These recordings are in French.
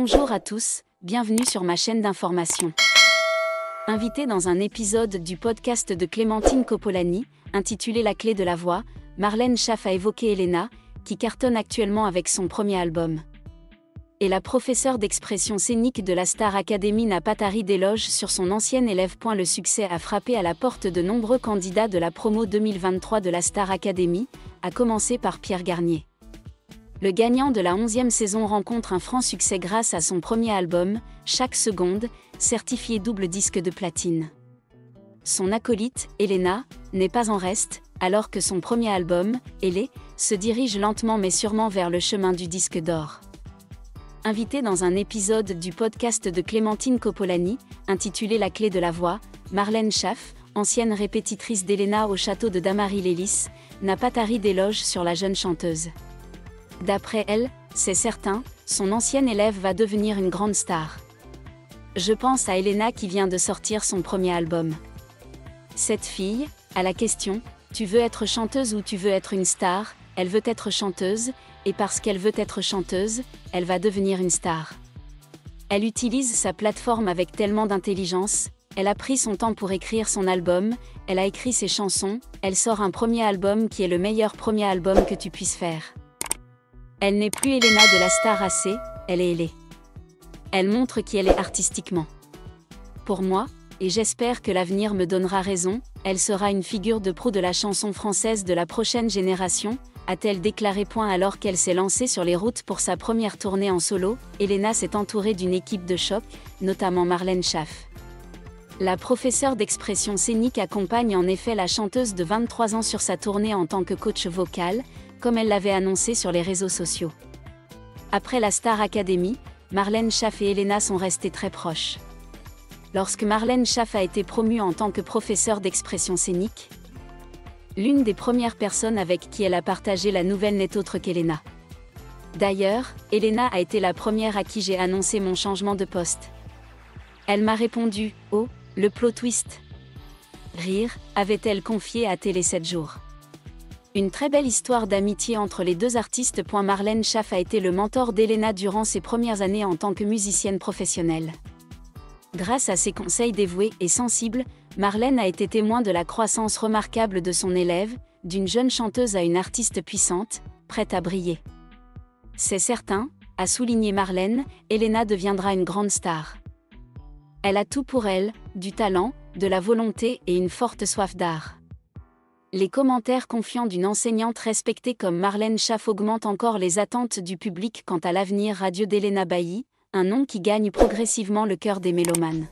Bonjour à tous, bienvenue sur ma chaîne d'information. Invitée dans un épisode du podcast de Clémentine Coppolani, intitulé La clé de la voix, Marlène Schaff a évoqué Elena, qui cartonne actuellement avec son premier album. Et la professeure d'expression scénique de la Star Academy n'a pas tari d'éloges sur son ancienne élève. Le succès a frappé à la porte de nombreux candidats de la promo 2023 de la Star Academy, à commencer par Pierre Garnier. Le gagnant de la 11e saison rencontre un franc succès grâce à son premier album, Chaque seconde, certifié double disque de platine. Son acolyte, Elena, n'est pas en reste, alors que son premier album, Elle, se dirige lentement mais sûrement vers le chemin du disque d'or. Invitée dans un épisode du podcast de Clémentine Coppolani, intitulé La clé de la voix, Marlène Schaff, ancienne répétitrice d'Elena au château de Damary-Lélis, n'a pas tari d'éloges sur la jeune chanteuse. D'après elle, c'est certain, son ancienne élève va devenir une grande star. Je pense à Elena qui vient de sortir son premier album. Cette fille, à la question « Tu veux être chanteuse ou tu veux être une star ?», elle veut être chanteuse, et parce qu'elle veut être chanteuse, elle va devenir une star. Elle utilise sa plateforme avec tellement d'intelligence, elle a pris son temps pour écrire son album, elle a écrit ses chansons, elle sort un premier album qui est le meilleur premier album que tu puisses faire. Elle n'est plus Elena de la Star AC, elle est Elle. Elle montre qui elle est artistiquement. Pour moi, et j'espère que l'avenir me donnera raison, elle sera une figure de proue de la chanson française de la prochaine génération, a-t-elle déclaré. Alors qu'elle s'est lancée sur les routes pour sa première tournée en solo, Elena s'est entourée d'une équipe de choc, notamment Marlène Schaff. La professeure d'expression scénique accompagne en effet la chanteuse de 23 ans sur sa tournée en tant que coach vocal, comme elle l'avait annoncé sur les réseaux sociaux. Après la Star Academy, Marlène Schaff et Elena sont restées très proches. Lorsque Marlène Schaff a été promue en tant que professeure d'expression scénique, l'une des premières personnes avec qui elle a partagé la nouvelle n'est autre qu'Elena. D'ailleurs, Elena a été la première à qui j'ai annoncé mon changement de poste. Elle m'a répondu « Oh, le plot twist !» Rire, avait-elle confié à Télé 7 jours. Une très belle histoire d'amitié entre les deux artistes. Marlène Schaff a été le mentor d'Elena durant ses premières années en tant que musicienne professionnelle. Grâce à ses conseils dévoués et sensibles, Marlène a été témoin de la croissance remarquable de son élève, d'une jeune chanteuse à une artiste puissante, prête à briller. C'est certain, a souligné Marlène, Elena deviendra une grande star. Elle a tout pour elle, du talent, de la volonté et une forte soif d'art. Les commentaires confiants d'une enseignante respectée comme Marlène Schaff augmentent encore les attentes du public quant à l'avenir radieux d'Elena Bailly, un nom qui gagne progressivement le cœur des mélomanes.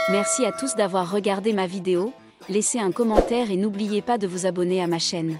Merci à tous d'avoir regardé ma vidéo, laissez un commentaire et n'oubliez pas de vous abonner à ma chaîne.